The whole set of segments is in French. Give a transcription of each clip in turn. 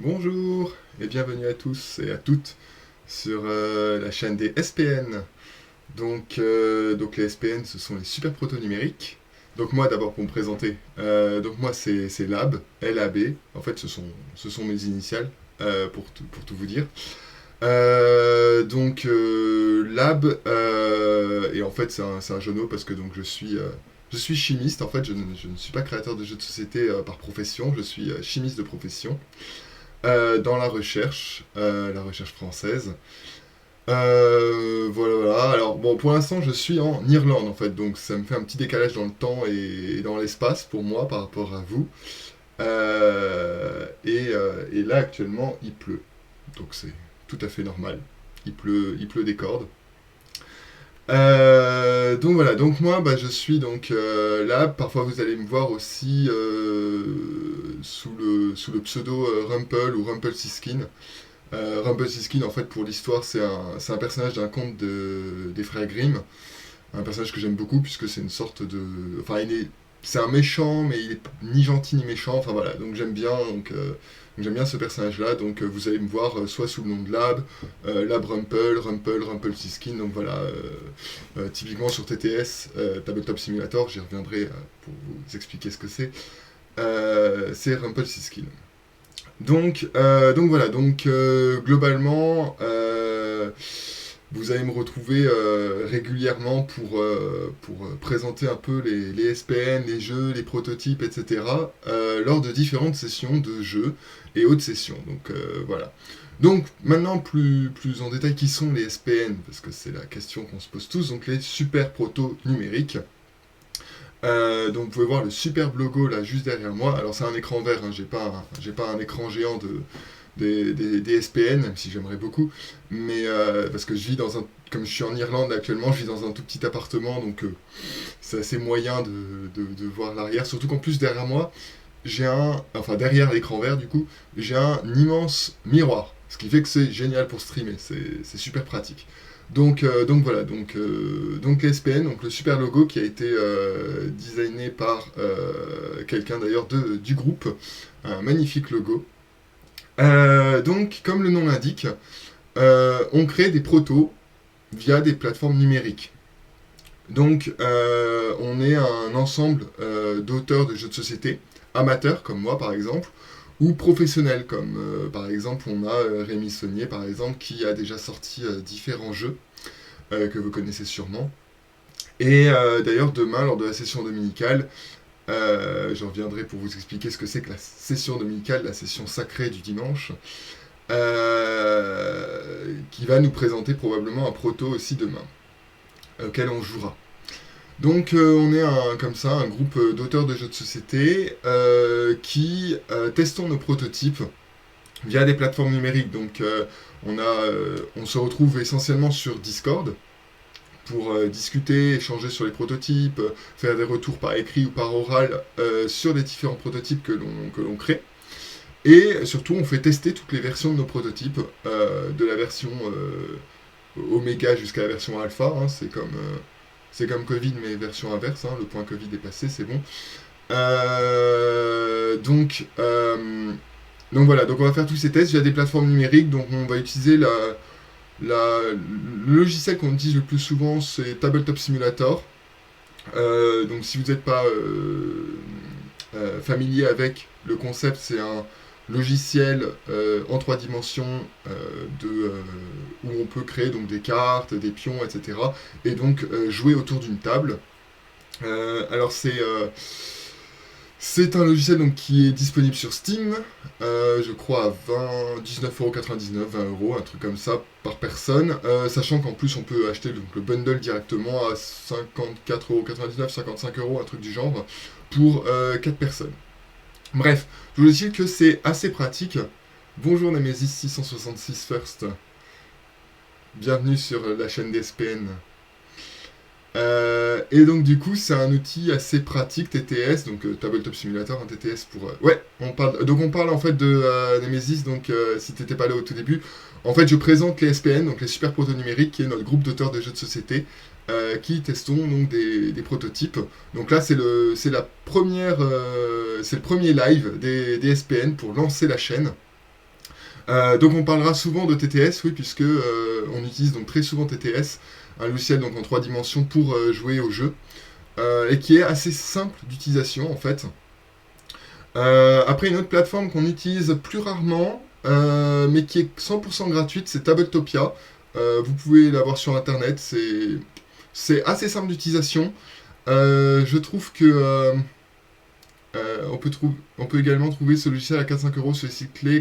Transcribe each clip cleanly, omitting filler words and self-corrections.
Bonjour et bienvenue à tous et à toutes sur la chaîne des SPN. Donc les SPN, ce sont les super protos numériques. Donc moi d'abord pour me présenter, donc moi c'est Lab, L-A-B. En fait ce sont mes initiales pour tout vous dire. Lab, et en fait c'est un jeu de mots parce que donc je suis chimiste. En fait je ne suis pas créateur de jeux de société par profession, je suis chimiste de profession. Dans la recherche française. Voilà. Alors bon, pour l'instant, je suis en Irlande en fait, donc ça me fait un petit décalage dans le temps et dans l'espace pour moi par rapport à vous. Et là, actuellement, il pleut, donc c'est tout à fait normal. Il pleut des cordes. Donc voilà, donc moi je suis donc là, parfois vous allez me voir aussi sous le pseudo Rumple ou Rumpelstiltskin. Rumpelstiltskin en fait pour l'histoire c'est un personnage d'un conte des frères Grimm, un personnage que j'aime beaucoup puisque c'est une sorte de... Enfin c'est un méchant mais il est ni gentil ni méchant, enfin voilà, donc j'aime bien ce personnage-là, donc vous allez me voir soit sous le nom de Lab, Lab Rumpelstiltskin, donc voilà, typiquement sur TTS, Tabletop Simulator, j'y reviendrai pour vous expliquer ce que c'est Rumpelstiltskin. Donc voilà, globalement, vous allez me retrouver régulièrement pour présenter un peu les SPN, les jeux, les prototypes, etc. Lors de différentes sessions de jeux et autres sessions. Donc voilà. Donc maintenant plus en détail, qui sont les SPN? Parce que c'est la question qu'on se pose tous. Donc les super protos numériques. Donc vous pouvez voir le superbe logo là juste derrière moi. Alors c'est un écran vert, hein, j'ai pas un écran géant des SPN, même si j'aimerais beaucoup. Mais parce que je vis comme je suis en Irlande actuellement, je vis dans un tout petit appartement, donc c'est assez moyen de voir l'arrière. Surtout qu'en plus derrière moi, enfin derrière l'écran vert du coup, j'ai un immense miroir. Ce qui fait que c'est génial pour streamer, c'est super pratique. Donc voilà, donc l'SPN, donc le super logo qui a été designé par quelqu'un d'ailleurs du groupe, un magnifique logo. Donc comme le nom l'indique, on crée des protos via des plateformes numériques. Donc on est un ensemble d'auteurs de jeux de société, amateurs comme moi par exemple, ou professionnels comme par exemple on a Rémi Saunier par exemple qui a déjà sorti différents jeux que vous connaissez sûrement. Et d'ailleurs, demain, lors de la session dominicale, je reviendrai pour vous expliquer ce que c'est que la session dominicale, la session sacrée du dimanche, qui va nous présenter probablement un proto aussi demain, auquel on jouera. Donc on est comme ça un groupe d'auteurs de jeux de société qui testons nos prototypes via des plateformes numériques. Donc on se retrouve essentiellement sur Discord pour discuter, échanger sur les prototypes, faire des retours par écrit ou par oral sur les différents prototypes que l'on crée. Et surtout, on fait tester toutes les versions de nos prototypes, de la version Oméga jusqu'à la version Alpha. Hein, c'est comme Covid, mais version inverse. Hein, le point Covid est passé, c'est bon. Euh, donc, euh, donc voilà, donc on va faire tous ces tests via des plateformes numériques. Donc on va utiliser le logiciel qu'on utilise le plus souvent, c'est Tabletop Simulator. Donc si vous n'êtes pas familier avec le concept, c'est un logiciel en trois dimensions où on peut créer donc des cartes, des pions, etc. Et donc jouer autour d'une table. Alors c'est un logiciel donc, qui est disponible sur Steam, je crois à 19,99€, 20€, un truc comme ça par personne, sachant qu'en plus on peut acheter donc, le bundle directement à 54,99€, 55€, un truc du genre, pour 4 personnes. Bref, je vous dis que c'est assez pratique. Bonjour Nemesis 666 First, bienvenue sur la chaîne d'SPN. Et donc du coup c'est un outil assez pratique TTS, donc Tabletop Simulator, un TTS pour... Ouais, on parle en fait de Nemesis, donc si t'étais pas là au tout début, en fait je présente les SPN, donc les Super Proto Numériques, qui est notre groupe d'auteurs de jeux de société, qui testons donc des prototypes. Donc là c'est la première, c'est le premier live des SPN pour lancer la chaîne. Donc on parlera souvent de TTS, oui, puisque on utilise donc très souvent TTS, un logiciel donc en 3 dimensions pour jouer au jeu, et qui est assez simple d'utilisation en fait. Après, une autre plateforme qu'on utilise plus rarement, mais qui est 100% gratuite, c'est Tabletopia. Vous pouvez l'avoir sur internet, c'est assez simple d'utilisation. Je trouve que on peut également trouver ce logiciel à 4-5 € sur les sites clés.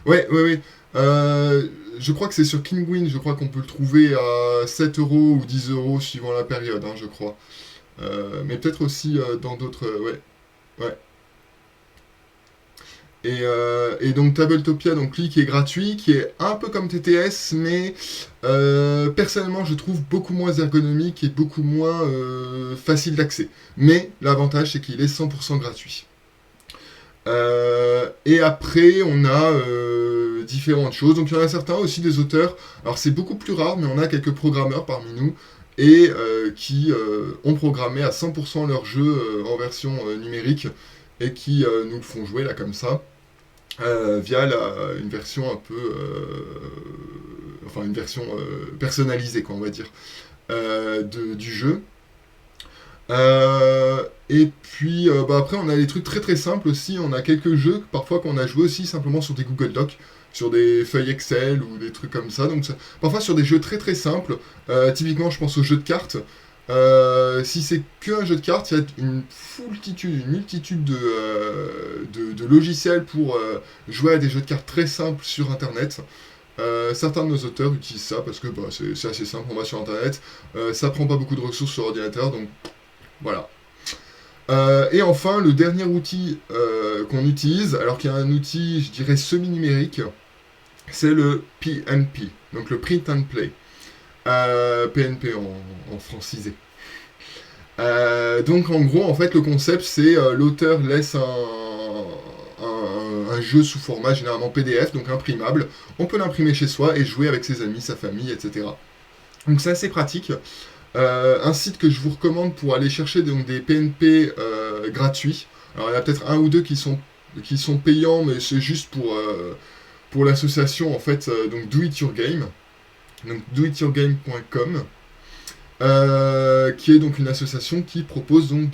Ouais, ouais, ouais. Je crois que c'est sur Kinguin, je crois qu'on peut le trouver à 7 € ou 10 € suivant la période, hein, je crois. Mais peut-être aussi dans d'autres. Ouais, ouais. Et donc Tabletopia, donc lui qui est gratuit, qui est un peu comme TTS, mais personnellement je trouve beaucoup moins ergonomique et beaucoup moins facile d'accès. Mais l'avantage c'est qu'il est 100% gratuit. Et après on a différentes choses. Donc il y en a certains aussi des auteurs. Alors c'est beaucoup plus rare, mais on a quelques programmeurs parmi nous et qui ont programmé à 100% leur jeu en version numérique et qui nous le font jouer là comme ça via une version un peu enfin une version personnalisée quoi on va dire du jeu. Et puis bah, après on a des trucs très très simples aussi, on a quelques jeux parfois qu'on a joué aussi simplement sur des Google Docs, sur des feuilles Excel ou des trucs comme ça, donc parfois sur des jeux très très simples. Typiquement je pense aux jeux de cartes. Si c'est qu'un jeu de cartes, il y a une multitude de logiciels pour jouer à des jeux de cartes très simples sur internet. Certains de nos auteurs utilisent ça parce que bah, c'est assez simple, on va sur internet, ça prend pas beaucoup de ressources sur ordinateur, donc voilà. Et enfin, le dernier outil qu'on utilise, alors qu'il y a un outil, je dirais, semi-numérique, c'est le PNP, donc le Print and Play. PNP en francisé. Donc en gros, en fait, le concept, c'est l'auteur laisse un jeu sous format généralement PDF, donc imprimable. On peut l'imprimer chez soi et jouer avec ses amis, sa famille, etc. Donc c'est assez pratique. Un site que je vous recommande pour aller chercher donc, des PNP gratuits. Alors il y en a peut-être un ou deux qui sont payants, mais c'est juste pour l'association en fait, donc Do It Your Game. Donc doityourgame.com, qui est donc une association qui propose donc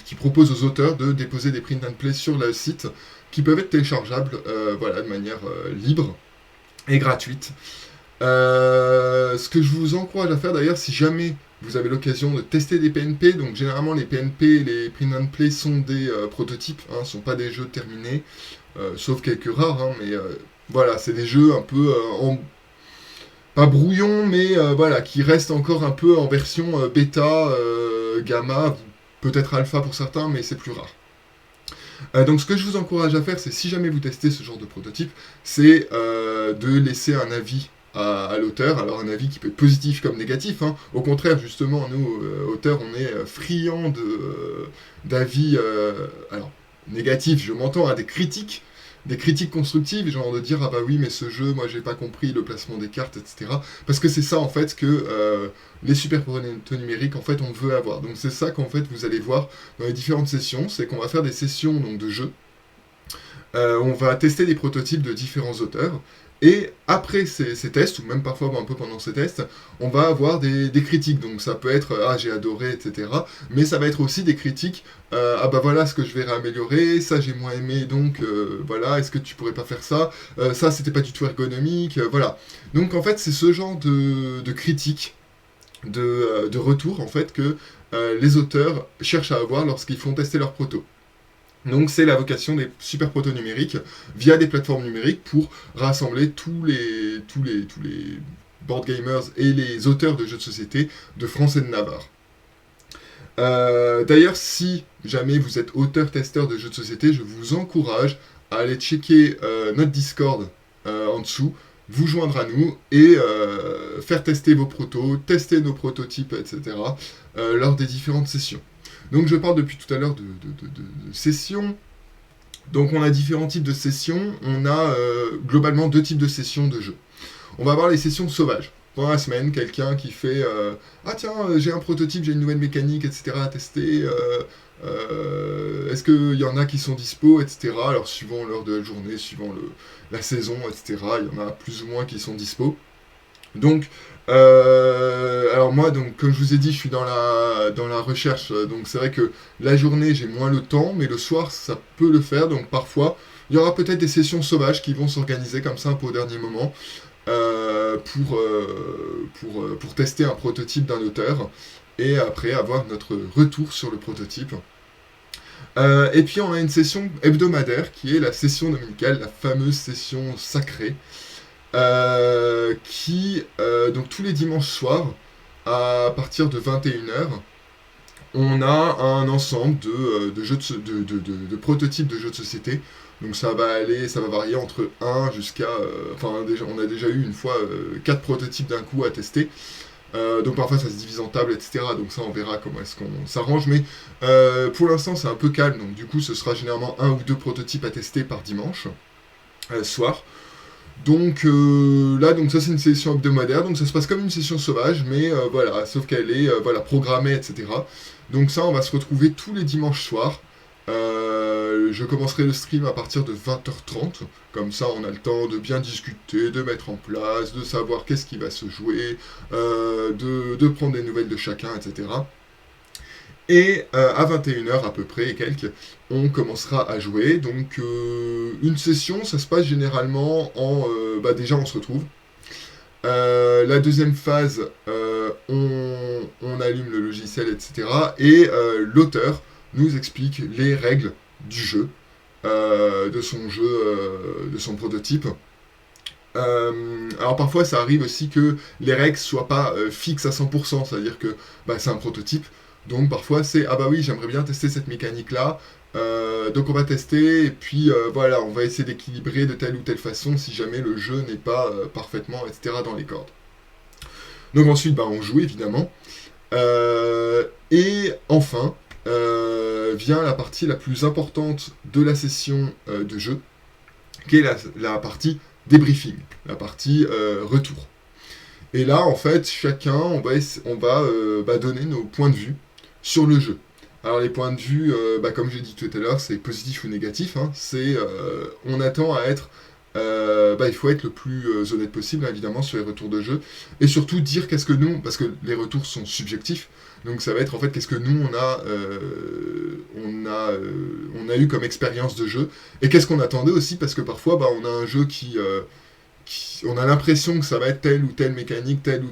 qui propose aux auteurs de déposer des print and play sur le site, qui peuvent être téléchargeables, voilà, de manière libre et gratuite. Ce que je vous encourage à faire d'ailleurs, si jamais vous avez l'occasion de tester des PNP, donc généralement les PNP, les print and play sont des prototypes, hein, sont pas des jeux terminés, sauf quelques rares, hein, mais voilà, c'est des jeux un peu pas brouillon, mais voilà, qui reste encore un peu en version bêta, gamma, peut-être alpha pour certains, mais c'est plus rare. Donc ce que je vous encourage à faire, c'est si jamais vous testez ce genre de prototype, c'est de laisser un avis à l'auteur, alors un avis qui peut être positif comme négatif, hein. Au contraire, justement, nous, auteurs, on est friands d'avis, alors négatifs, je m'entends, à des critiques constructives, genre de dire ah bah oui mais ce jeu moi j'ai pas compris le placement des cartes, etc. Parce que c'est ça en fait que les super protos numériques en fait on veut avoir. Donc c'est ça qu'en fait vous allez voir dans les différentes sessions, c'est qu'on va faire des sessions donc, de jeu. On va tester des prototypes de différents auteurs. Et après ces tests, ou même parfois un peu pendant ces tests, on va avoir des critiques. Donc ça peut être ah j'ai adoré, etc. Mais ça va être aussi des critiques ah bah voilà ce que je vais réaméliorer, ça j'ai moins aimé, donc voilà, est-ce que tu pourrais pas faire ça, ça c'était pas du tout ergonomique, voilà. Donc en fait c'est ce genre de critiques, de retour en fait que les auteurs cherchent à avoir lorsqu'ils font tester leurs protos. Donc c'est la vocation des super protos numériques via des plateformes numériques pour rassembler tous les board gamers et les auteurs de jeux de société de France et de Navarre. D'ailleurs, si jamais vous êtes auteur-testeur de jeux de société, je vous encourage à aller checker notre Discord en dessous, vous joindre à nous et faire tester vos protos, tester nos prototypes, etc. Lors des différentes sessions. Donc je parle depuis tout à l'heure de sessions. Donc on a différents types de sessions. On a globalement 2 types de sessions de jeu. On va avoir les sessions sauvages. pendant la semaine, quelqu'un qui fait ah tiens, j'ai un prototype, j'ai une nouvelle mécanique, etc. à tester. Est-ce qu'il y en a qui sont dispo, etc. Alors, suivant l'heure de la journée, suivant la saison, etc., il y en a plus ou moins qui sont dispo. Donc, alors moi, donc, comme je vous ai dit, je suis dans la recherche, donc c'est vrai que la journée, j'ai moins le temps, mais le soir, ça peut le faire, donc parfois, il y aura peut-être des sessions sauvages qui vont s'organiser comme ça un peu au dernier moment, pour tester un prototype d'un auteur, et après avoir notre retour sur le prototype. Et puis on a une session hebdomadaire qui est la session dominicale, la fameuse session sacrée, donc tous les dimanches soirs, à partir de 21h, on a un ensemble de jeux de prototypes de jeux de société. Donc ça va varier entre 1 jusqu'à... Enfin, on a déjà eu une fois 4 prototypes d'un coup à tester. Donc parfois ça se divise en tables, etc. Donc ça on verra comment est-ce qu'on s'arrange. Mais pour l'instant c'est un peu calme. Donc du coup ce sera généralement 1 ou 2 prototypes à tester par dimanche soir. Donc là, donc ça c'est une session hebdomadaire, donc ça se passe comme une session sauvage, mais voilà, sauf qu'elle est voilà, programmée, etc. Donc ça, on va se retrouver tous les dimanches soirs. Je commencerai le stream à partir de 20h30, comme ça on a le temps de bien discuter, de mettre en place, de savoir qu'est-ce qui va se jouer, de prendre des nouvelles de chacun, etc. Et à 21h à peu près et quelques, on commencera à jouer. Donc une session, ça se passe généralement en... déjà on se retrouve. La deuxième phase, on allume le logiciel, etc. Et l'auteur nous explique les règles du jeu, de son jeu, de son prototype. Alors parfois ça arrive aussi que les règles soient pas fixes à 100%, c'est-à-dire que c'est un prototype, donc parfois c'est ah bah oui j'aimerais bien tester cette mécanique là, donc on va tester et puis voilà on va essayer d'équilibrer de telle ou telle façon si jamais le jeu n'est pas parfaitement etc dans les cordes. Donc ensuite on joue évidemment. Et enfin vient la partie la plus importante de la session de jeu, qui est la partie débriefing, la partie retour. Et là, en fait, chacun, on va donner nos points de vue sur le jeu. Alors les points de vue, comme j'ai dit tout à l'heure, c'est positif ou négatif. Hein, on attend à être... il faut être le plus honnête possible, hein, évidemment, sur les retours de jeu. Et surtout dire qu'est-ce que nous... Parce que les retours sont subjectifs. Donc ça va être en fait qu'est-ce que nous on a eu comme expérience de jeu et qu'est-ce qu'on attendait aussi parce que parfois on a un jeu qui on a l'impression que ça va être telle ou telle mécanique, telle ou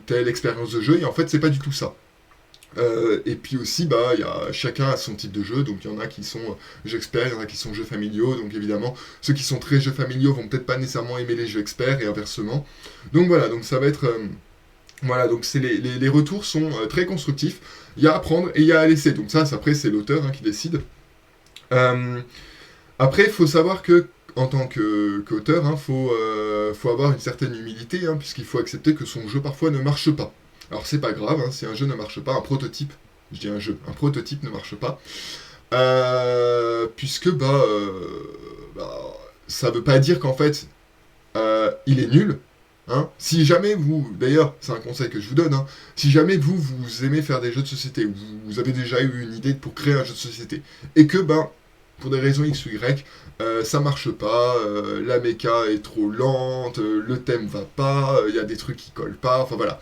telle expérience de jeu et en fait c'est pas du tout ça. Et puis aussi, chacun a son type de jeu, donc il y en a qui sont jeux experts, il y en a qui sont jeux familiaux, donc évidemment, ceux qui sont très jeux familiaux vont peut-être pas nécessairement aimer les jeux experts, et inversement. Donc voilà, donc ça va être... voilà, donc les retours sont très constructifs, il y a à prendre et il y a à laisser, donc ça, après, c'est l'auteur qui décide. Après, il faut savoir que, en tant qu'auteur, faut avoir une certaine humilité, puisqu'il faut accepter que son jeu parfois ne marche pas. Alors c'est pas grave, si un jeu ne marche pas, un prototype ne marche pas, puisque ça veut pas dire qu'en fait il est nul. Si jamais d'ailleurs c'est un conseil que je vous donne, si jamais vous aimez faire des jeux de société, ou vous avez déjà eu une idée pour créer un jeu de société, et que pour des raisons X ou Y, ça marche pas, la méca est trop lente, le thème va pas, il y a des trucs qui collent pas, enfin voilà.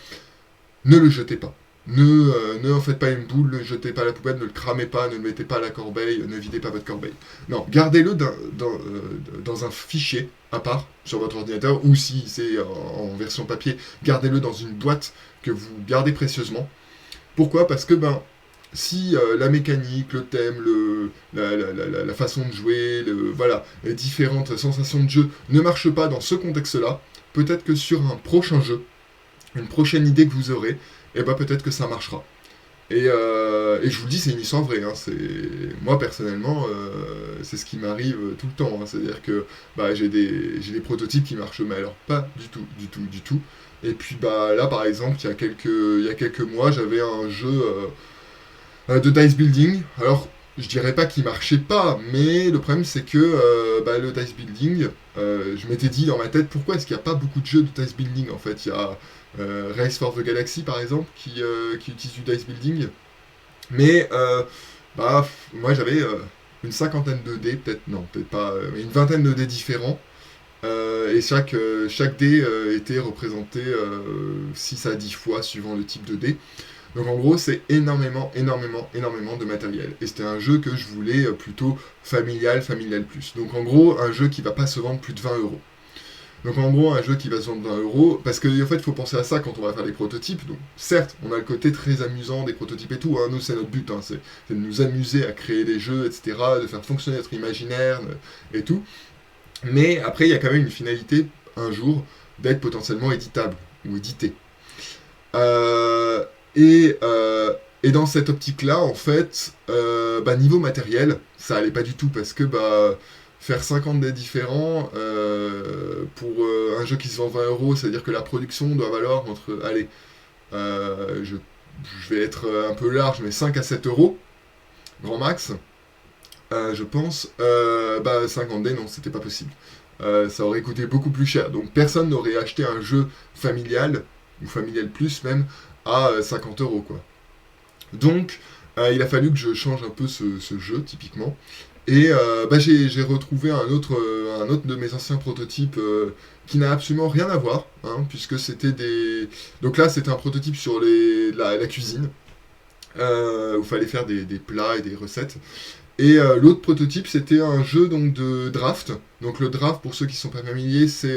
Ne le jetez pas. Ne en faites pas une boule, ne le jetez pas à la poubelle, ne le cramez pas, ne le mettez pas à la corbeille, ne videz pas votre corbeille. Non, gardez-le dans un fichier à part sur votre ordinateur, ou si c'est en version papier, gardez-le dans une boîte que vous gardez précieusement. Pourquoi ? Parce que si la mécanique, le thème, la façon de jouer, les différentes sensations de jeu ne marchent pas dans ce contexte-là, peut-être que sur un prochain jeu, une prochaine idée que vous aurez, et peut-être que ça marchera. Et je vous le dis, c'est une histoire vraie. Moi, personnellement, c'est ce qui m'arrive tout le temps. C'est-à-dire que j'ai des prototypes qui marchent, mais alors pas du tout. Et puis là, par exemple, il y a quelques mois, j'avais un jeu de dice building. Alors, je dirais pas qu'il marchait pas, mais le problème c'est que le dice building, je m'étais dit dans ma tête pourquoi est-ce qu'il n'y a pas beaucoup de jeux de dice building en fait. Il y a Race for the Galaxy par exemple qui utilise du dice building, mais moi j'avais une cinquantaine de dés, peut-être non, peut-être pas, mais une vingtaine de dés différents. Et chaque dé était représenté 6 à 10 fois suivant le type de dé. Donc en gros, c'est énormément, énormément, énormément de matériel. Et c'était un jeu que je voulais plutôt familial plus. Donc en gros, un jeu qui va pas se vendre plus de 20 euros. Donc en gros, un jeu qui va se vendre 20 euros, parce qu'en fait, il faut penser à ça quand on va faire les prototypes. Donc certes, on a le côté très amusant des prototypes et tout, hein. Nous, c'est notre but, hein. C'est de nous amuser à créer des jeux, etc., de faire fonctionner notre imaginaire et tout. Mais après, il y a quand même une finalité, un jour, d'être potentiellement éditable ou édité. Euh, et dans cette optique-là, en fait, niveau matériel, ça allait pas du tout parce que faire 50 dés différents pour un jeu qui se vend 20 euros, c'est-à-dire que la production doit valoir entre, allez, je vais être un peu large, mais 5 à 7 euros, grand max, je pense. 50 dés, non, c'était pas possible. Ça aurait coûté beaucoup plus cher. Donc personne n'aurait acheté un jeu familial, ou familial plus même, à 50 euros, quoi. Donc, il a fallu que je change un peu ce jeu, typiquement. Et j'ai retrouvé un autre de mes anciens prototypes qui n'a absolument rien à voir, hein, puisque c'était des... Donc là, c'était un prototype sur la cuisine, où il fallait faire des plats et des recettes. Et l'autre prototype, c'était un jeu donc de draft. Donc le draft, pour ceux qui ne sont pas familiers, c'est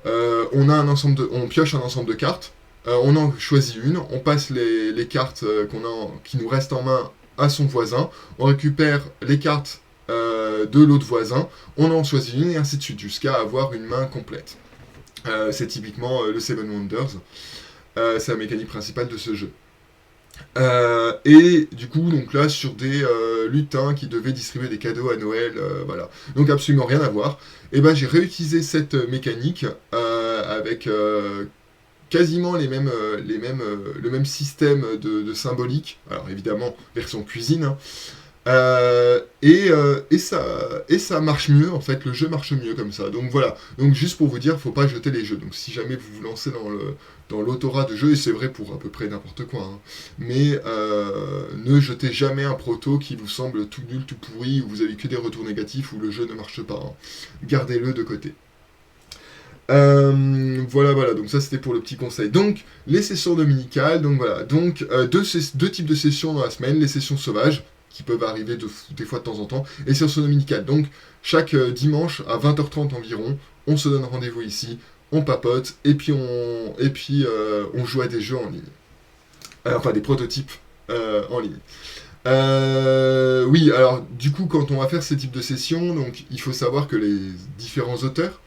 on pioche un ensemble de cartes, on en choisit une, on passe les cartes qui nous restent en main à son voisin, on récupère les cartes de l'autre voisin, on en choisit une et ainsi de suite jusqu'à avoir une main complète. C'est typiquement le Seven Wonders. C'est la mécanique principale de ce jeu. Et du coup, donc là, sur des lutins qui devaient distribuer des cadeaux à Noël, voilà. Donc absolument rien à voir. Et j'ai réutilisé cette mécanique avec quasiment le même système de symbolique. Alors évidemment, version cuisine, hein. Et ça marche mieux, en fait, le jeu marche mieux comme ça. Donc voilà, donc juste pour vous dire, faut pas jeter les jeux. Donc si jamais vous vous lancez dans l'autorat de jeu, et c'est vrai pour à peu près n'importe quoi, hein, mais ne jetez jamais un proto qui vous semble tout nul, tout pourri, où vous avez que des retours négatifs, où le jeu ne marche pas, hein. Gardez-le de côté. Voilà, donc ça c'était pour le petit conseil. Donc, les sessions dominicales, donc voilà, donc deux types de sessions dans la semaine, les sessions sauvages, qui peuvent arriver des fois de temps en temps, et les sessions dominicales. Donc, chaque dimanche à 20h30 environ, on se donne rendez-vous ici, on papote, et puis on joue à des jeux en ligne. Enfin, des prototypes en ligne. Oui, alors du coup, quand on va faire ce type de session, donc il faut savoir que les différents auteurs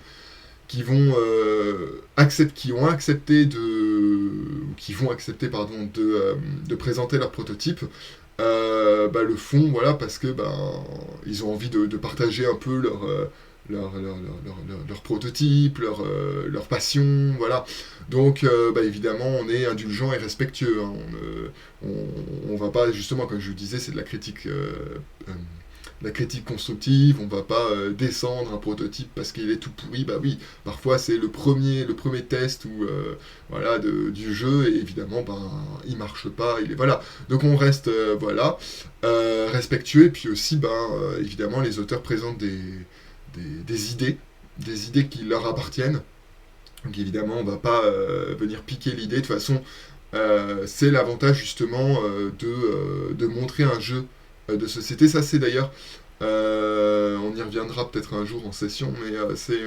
qui vont qui vont accepter de présenter leur prototype, le font, voilà, parce que ils ont envie de partager un peu leur prototype, leur passion, voilà. Donc évidemment on est indulgent et respectueux, hein. On va pas, justement, comme je vous disais, c'est de la critique constructive, on va pas descendre un prototype parce qu'il est tout pourri. Bah oui, parfois c'est le premier test du jeu, et évidemment il marche pas, voilà. Donc on reste respectueux, et puis aussi évidemment les auteurs présentent des idées qui leur appartiennent. Donc évidemment on va pas venir piquer l'idée. De toute façon, c'est l'avantage justement de montrer un jeu de société. Ça c'est d'ailleurs, on y reviendra peut-être un jour en session, mais c'est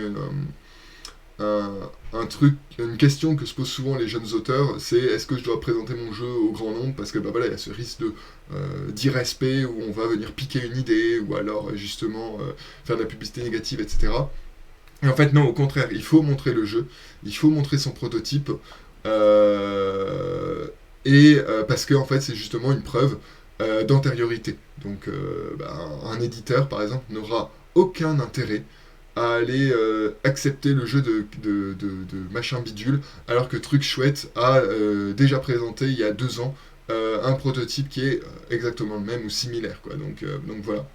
un truc, une question que se posent souvent les jeunes auteurs, c'est est-ce que je dois présenter mon jeu au grand nombre, parce que il y a ce risque d'irrespect où on va venir piquer une idée, ou alors justement faire de la publicité négative, etc. Et en fait non, au contraire, il faut montrer le jeu, il faut montrer son prototype, parce que en fait c'est justement une preuve d'antériorité. Donc un éditeur par exemple n'aura aucun intérêt à aller accepter le jeu de machin bidule, alors que Truc Chouette a déjà présenté il y a 2 ans un prototype qui est exactement le même ou similaire, quoi. Donc voilà.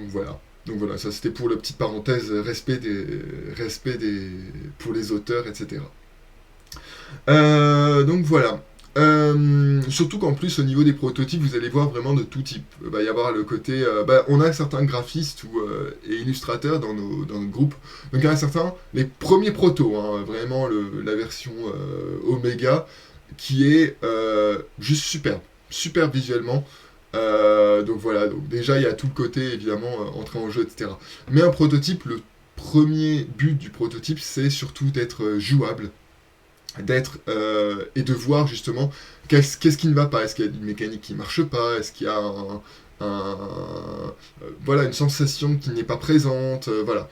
Voilà. Donc voilà, ça c'était pour la petite parenthèse respect pour les auteurs, etc. Donc voilà. Surtout qu'en plus au niveau des prototypes vous allez voir vraiment de tout type. Il va y avoir le côté, on a certains graphistes et illustrateurs dans notre groupe. Donc il y en a certains, les premiers protos, hein, vraiment la version Omega, qui est juste superbe visuellement. Donc voilà, donc déjà il y a tout le côté évidemment entrée en jeu, etc. Mais un prototype, le premier but du prototype, c'est surtout d'être jouable, et de voir justement qu'est-ce qui ne va pas. Est-ce qu'il y a une mécanique qui marche pas? Est-ce qu'il y a voilà, une sensation qui n'est pas présente? Voilà.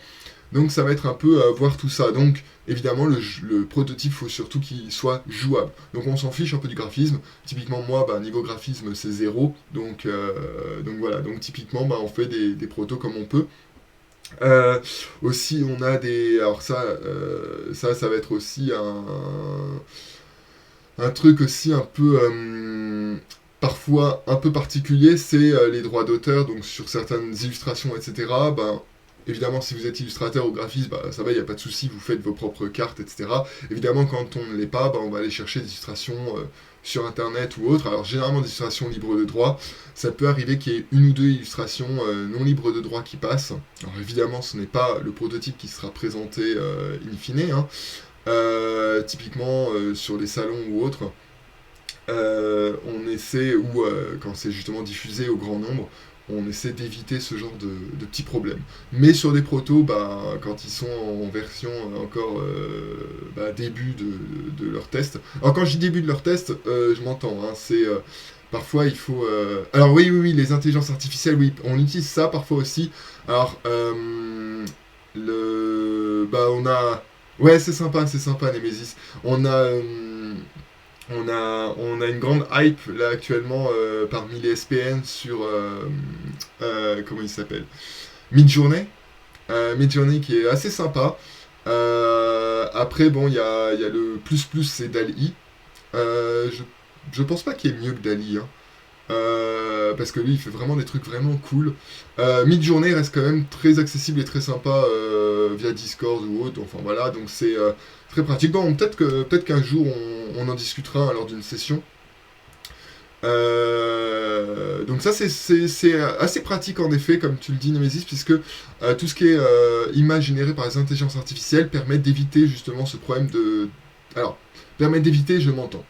Donc ça va être un peu voir tout ça. Donc évidemment le prototype faut surtout qu'il soit jouable. Donc on s'en fiche un peu du graphisme. Typiquement moi niveau graphisme c'est 0. Donc voilà. Donc typiquement on fait des protos comme on peut. Aussi on a des. Alors ça va être aussi un truc aussi un peu parfois un peu particulier, c'est les droits d'auteur, donc sur certaines illustrations, etc. Évidemment, si vous êtes illustrateur ou graphiste, ça va, il n'y a pas de souci, vous faites vos propres cartes, etc. Évidemment, quand on ne l'est pas, on va aller chercher des illustrations sur Internet ou autre. Alors, généralement, des illustrations libres de droit. Ça peut arriver qu'il y ait une ou deux illustrations non libres de droit qui passent. Alors, évidemment, ce n'est pas le prototype qui sera présenté in fine, hein. Typiquement, sur les salons ou autres, on essaie, ou quand c'est justement diffusé au grand nombre, on essaie d'éviter ce genre de petits problèmes. Mais sur des protos, quand ils sont en version encore début de leur test. Alors quand je dis début de leur test, je m'entends, hein, c'est parfois il faut. Alors oui, les intelligences artificielles, oui, on utilise ça parfois aussi. Alors on a. Ouais, c'est sympa, Nemesis. On a une grande hype là actuellement parmi les SPN sur comment il s'appelle, Midjourney. Midjourney qui est assez sympa. Après il y a le plus c'est Dall-E. Je pense pas qu'il y ait mieux que Dall-E, hein. Parce que lui il fait vraiment des trucs vraiment cool. Midjourney reste quand même très accessible et très sympa via Discord ou autre. Enfin voilà, donc c'est très pratique. Bon, peut-être qu'un jour on en discutera lors d'une session. Donc ça c'est assez pratique en effet, comme tu le dis Nemesis, puisque tout ce qui est image générée par les intelligences artificielles permet d'éviter justement ce problème de. Alors, permet d'éviter, je m'entends.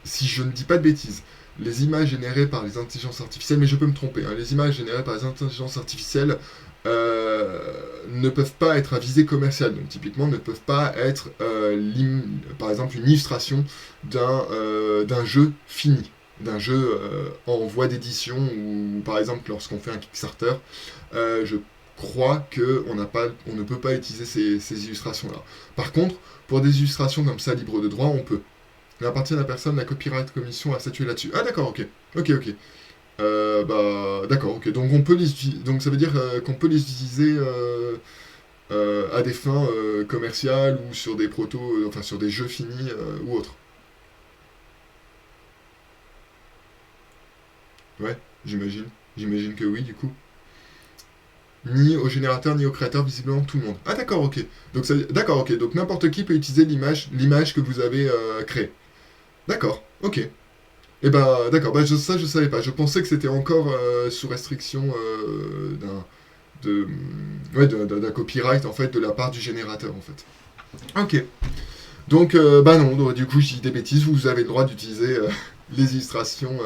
Si je ne dis pas de bêtises, les images générées par les intelligences artificielles, mais je peux me tromper, hein, les images générées par les intelligences artificielles ne peuvent pas être à visée commerciale, donc typiquement ne peuvent pas être par exemple une illustration d'un jeu fini, d'un jeu en voie d'édition, ou par exemple lorsqu'on fait un Kickstarter, je crois qu'on ne peut pas utiliser ces illustrations-là. Par contre, pour des illustrations comme ça, libres de droit, on peut. Il appartient à la personne, la Copyright Commission a statué là-dessus. Ah d'accord, ok. D'accord, ok. Donc on peut les utiliser. Donc ça veut dire qu'on peut les utiliser à des fins commerciales ou sur des protos, enfin sur des jeux finis ou autres. Ouais, j'imagine. J'imagine que oui, du coup. Ni au générateur, ni au créateur, visiblement tout le monde. Ah d'accord, ok. D'accord, ok. Donc n'importe qui peut utiliser l'image que vous avez créée. D'accord, ok. Et d'accord, ça je savais pas. Je pensais que c'était encore sous restriction d'un copyright en fait de la part du générateur en fait. Ok. Donc non, donc, du coup je dis des bêtises. Vous avez le droit d'utiliser les illustrations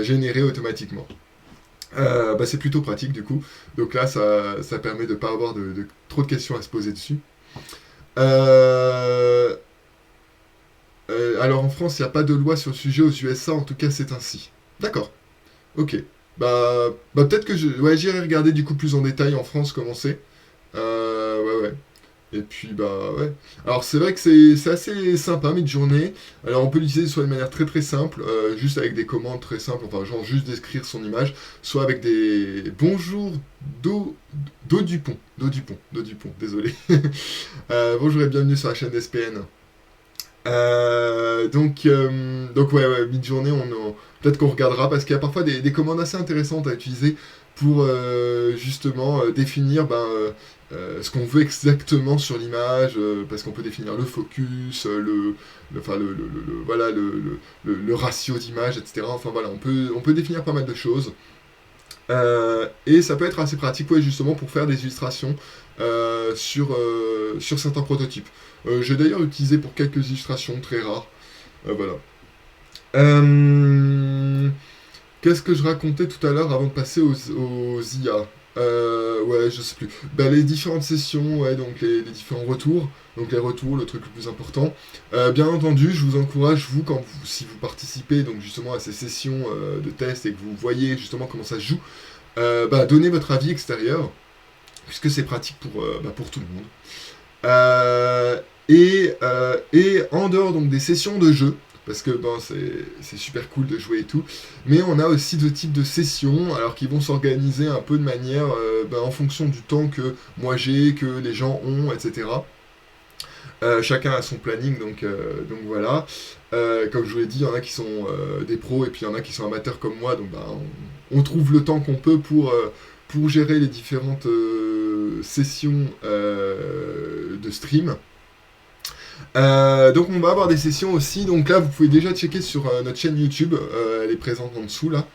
générées automatiquement. C'est plutôt pratique du coup. Donc là ça permet de pas avoir de trop de questions à se poser dessus. Alors en France, il n'y a pas de loi sur le sujet, aux USA en tout cas c'est ainsi. D'accord, ok. Peut-être que j'irai regarder du coup plus en détail en France comment c'est. Ouais. Et puis bah ouais. Alors c'est vrai que c'est assez sympa Midjourney. Alors on peut l'utiliser soit de manière très très simple, juste avec des commandes très simples, enfin genre juste d'écrire son image, soit avec des bonjour Do Dupont, désolé. Bonjour et bienvenue sur la chaîne d'SPN. Donc ouais, ouais Midjourney, peut-être qu'on regardera parce qu'il y a parfois des commandes assez intéressantes à utiliser pour justement définir ce qu'on veut exactement sur l'image, parce qu'on peut définir le focus, enfin, voilà, le ratio d'image, etc. Enfin voilà, on peut définir pas mal de choses. Et ça peut être assez pratique, ouais, justement, pour faire des illustrations sur certains prototypes. J'ai d'ailleurs utilisé pour quelques illustrations très rares. Voilà. Euh, Qu'est-ce que je racontais tout à l'heure avant de passer aux IA? Ouais, je sais plus. Bah, les différentes sessions, ouais, donc les différents retours. Donc les retours, le truc le plus important. Bien entendu, je vous encourage, si vous participez donc justement à ces sessions de test et que vous voyez justement comment ça se joue, donnez votre avis extérieur, puisque c'est pratique pour tout le monde. Et en dehors donc des sessions de jeu, parce que bon, c'est super cool de jouer et tout, mais on a aussi deux types de sessions, alors qui vont s'organiser un peu de manière en fonction du temps que moi j'ai, que les gens ont, etc. Chacun a son planning, donc voilà. Comme je vous l'ai dit, il y en a qui sont des pros et puis il y en a qui sont amateurs comme moi, donc on trouve le temps qu'on peut pour gérer les différentes sessions de stream. Donc on va avoir des sessions aussi, donc là vous pouvez déjà checker sur notre chaîne YouTube, elle est présente en dessous là,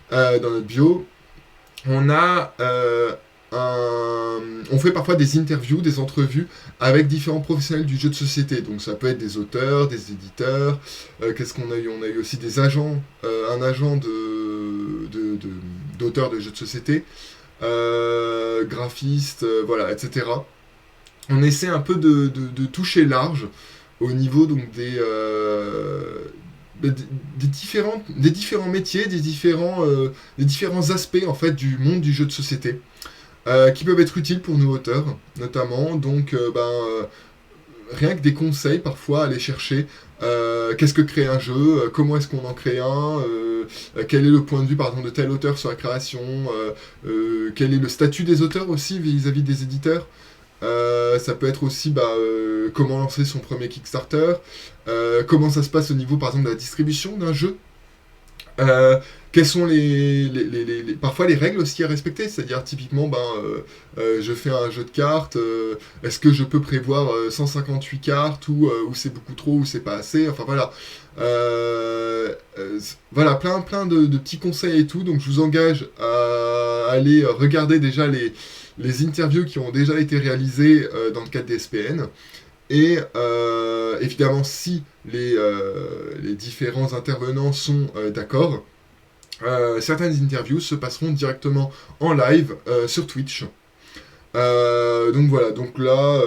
dans notre bio. On a on fait parfois des interviews, des entrevues avec différents professionnels du jeu de société. Donc ça peut être des auteurs, des éditeurs. Qu'est-ce qu'on a eu? On a eu aussi des agents, un agent d'auteurs de jeux de société, graphistes, voilà, etc. On essaie un peu de toucher large au niveau donc des différents métiers, des différents aspects en fait du monde du jeu de société, qui peuvent être utiles pour nous auteurs notamment. Donc rien que des conseils parfois à aller chercher. Qu'est-ce que crée un jeu, comment est-ce qu'on en crée un, quel est le point de vue par exemple de tel auteur sur la création, quel est le statut des auteurs aussi vis-à-vis des éditeurs. Ça peut être aussi comment lancer son premier Kickstarter, comment ça se passe au niveau par exemple de la distribution d'un jeu. Quelles sont parfois les règles aussi à respecter, c'est-à-dire typiquement je fais un jeu de cartes, est-ce que je peux prévoir 158 cartes ou c'est beaucoup trop ou c'est pas assez, enfin voilà. Voilà, plein de petits conseils et tout, donc je vous engage à aller regarder déjà les interviews qui ont déjà été réalisées dans le cadre des SPN. Et évidemment, si les différents intervenants sont d'accord, certaines interviews se passeront directement en live sur Twitch. Donc voilà, donc là,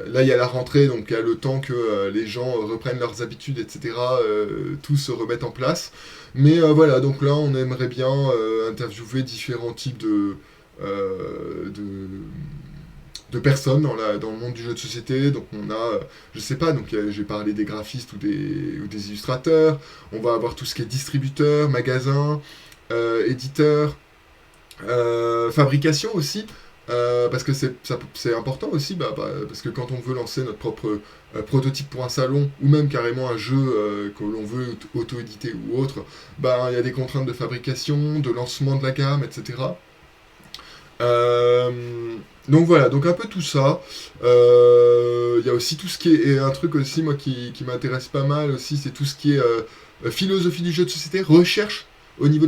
là il y a la rentrée, donc il y a le temps que les gens reprennent leurs habitudes, etc. Tout se remette en place. Mais voilà, donc là on aimerait bien interviewer différents types de personnes dans le monde du jeu de société. Donc on a, je sais pas, donc j'ai parlé des graphistes ou des illustrateurs. On va avoir tout ce qui est distributeur, magasin, éditeur, fabrication aussi. Parce que c'est important aussi, parce que quand on veut lancer notre propre prototype pour un salon, ou même carrément un jeu que l'on veut auto-éditer ou autre, il y a des contraintes de fabrication, de lancement de la gamme, etc. Donc voilà, donc un peu tout ça. Il y a aussi tout ce qui est, et un truc aussi moi qui m'intéresse pas mal aussi, c'est tout ce qui est philosophie du jeu de société, recherche au niveau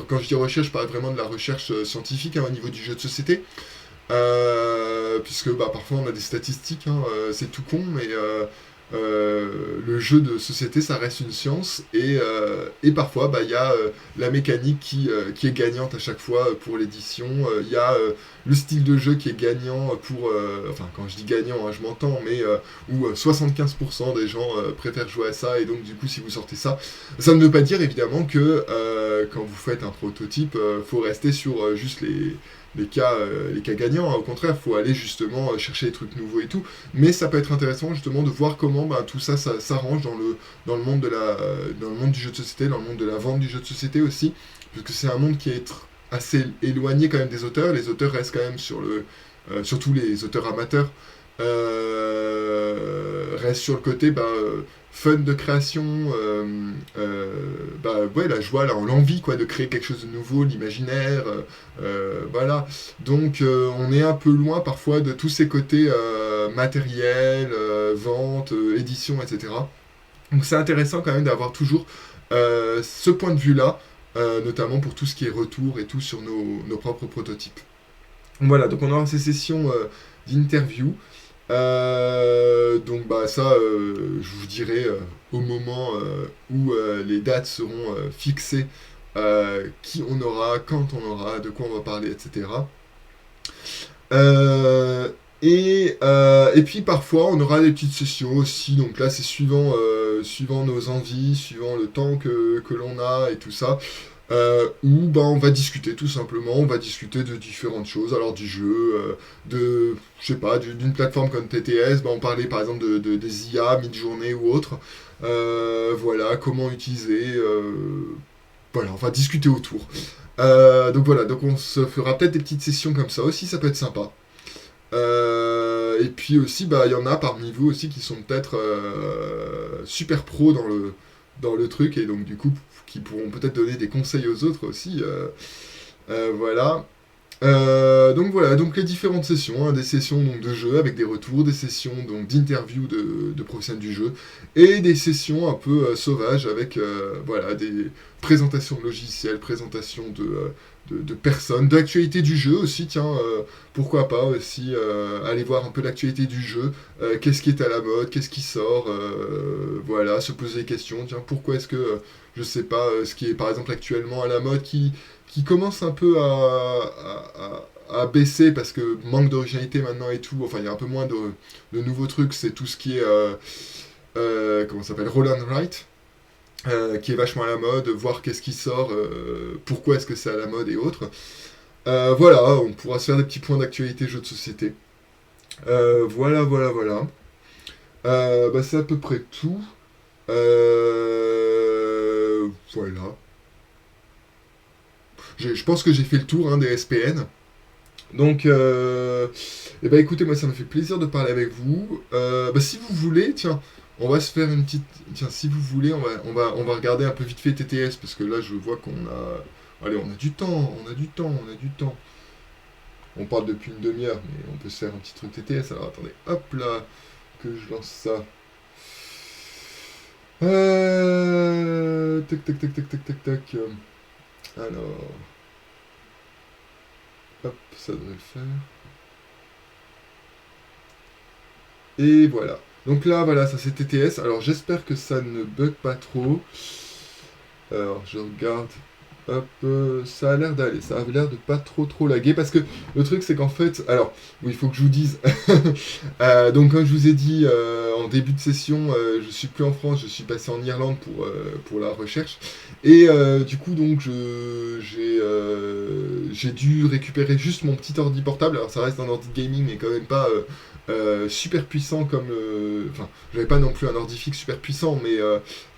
quand je dis recherche, je parle vraiment de la recherche scientifique au niveau du jeu de société. Puisque parfois on a des statistiques, c'est tout con, mais le jeu de société ça reste une science et parfois il y a la mécanique qui est gagnante à chaque fois pour l'édition, il y a le style de jeu qui est gagnant enfin quand je dis gagnant je m'entends, mais où 75% des gens préfèrent jouer à ça, et donc du coup si vous sortez ça ne veut pas dire évidemment que quand vous faites un prototype faut rester sur juste les cas gagnants, hein. Au contraire, il faut aller justement chercher des trucs nouveaux et tout. Mais ça peut être intéressant justement de voir comment tout ça, ça s'arrange dans le monde dans le monde du jeu de société, dans le monde de la vente du jeu de société aussi. Parce que c'est un monde qui est assez éloigné quand même des auteurs. Les auteurs restent quand même surtout les auteurs amateurs, restent sur le côté fun de création, ouais, la joie, l'envie quoi, de créer quelque chose de nouveau, l'imaginaire, voilà. Donc on est un peu loin parfois de tous ces côtés matériels, vente, édition, etc. Donc c'est intéressant quand même d'avoir toujours ce point de vue-là, notamment pour tout ce qui est retour et tout sur nos propres prototypes. Voilà, donc on aura ces sessions d'interview. Donc ça, je vous dirai au moment où les dates seront fixées, qui on aura, quand on aura, de quoi on va parler, etc. Euh, et puis parfois on aura des petites sessions aussi, donc là c'est suivant nos envies, suivant le temps que l'on a et tout ça, où on va discuter tout simplement, on va discuter de différentes choses, alors du jeu, je sais pas, d'une plateforme comme TTS, on parlait par exemple des IA, mid-journée ou autre, voilà, comment utiliser, voilà, on va discuter autour. Donc voilà, donc on se fera peut-être des petites sessions comme ça aussi, ça peut être sympa. Et puis aussi, il y en a parmi vous aussi qui sont peut-être super pros dans le truc et donc du coup qui pourront peut-être donner des conseils aux autres aussi. Voilà. Donc voilà, donc les différentes sessions, hein, des sessions donc, de jeu avec des retours, des sessions donc d'interview de professionnels du jeu, et des sessions un peu sauvages avec voilà, des présentations de logiciels, présentations de personnes, de l'actualité du jeu aussi, tiens, pourquoi pas aussi aller voir un peu l'actualité du jeu, qu'est-ce qui est à la mode, qu'est-ce qui sort, voilà, se poser des questions, tiens, pourquoi est-ce que, je sais pas, ce qui est par exemple actuellement à la mode, qui commence un peu à baisser parce que manque d'originalité maintenant et tout. Enfin, il y a un peu moins de nouveaux trucs. C'est tout ce qui est, comment ça s'appelle, Roll and Write, qui est vachement à la mode. Voir qu'est-ce qui sort, pourquoi est-ce que c'est à la mode et autres. Voilà, on pourra se faire des petits points d'actualité jeux de société. Voilà. C'est à peu près tout. Voilà. Je pense que j'ai fait le tour des SPN. Donc, écoutez, moi ça me fait plaisir de parler avec vous. Si vous voulez, tiens, on va se faire une petite. Tiens, si vous voulez, on va regarder un peu vite fait TTS parce que là je vois qu'on a. Allez, on a du temps. On parle depuis une demi-heure, mais on peut se faire un petit truc TTS. Alors attendez, hop là, que je lance ça. Tac. Alors. Hop, ça devrait le faire. Et voilà. Donc là, voilà, ça c'est TTS. Alors j'espère que ça ne bug pas trop. Alors je regarde. Hop, ça a l'air d'aller. Ça a l'air de pas trop laguer. Parce que le truc c'est qu'en fait. Alors, oui, il faut que je vous dise. Donc comme je vous ai dit en début de session, je suis plus en France, je suis passé en Irlande pour la recherche. Et du coup, donc, j'ai dû récupérer juste mon petit ordi portable. Alors ça reste un ordi de gaming, mais quand même pas super puissant comme le... Enfin, j'avais pas non plus un ordi fixe super puissant, mais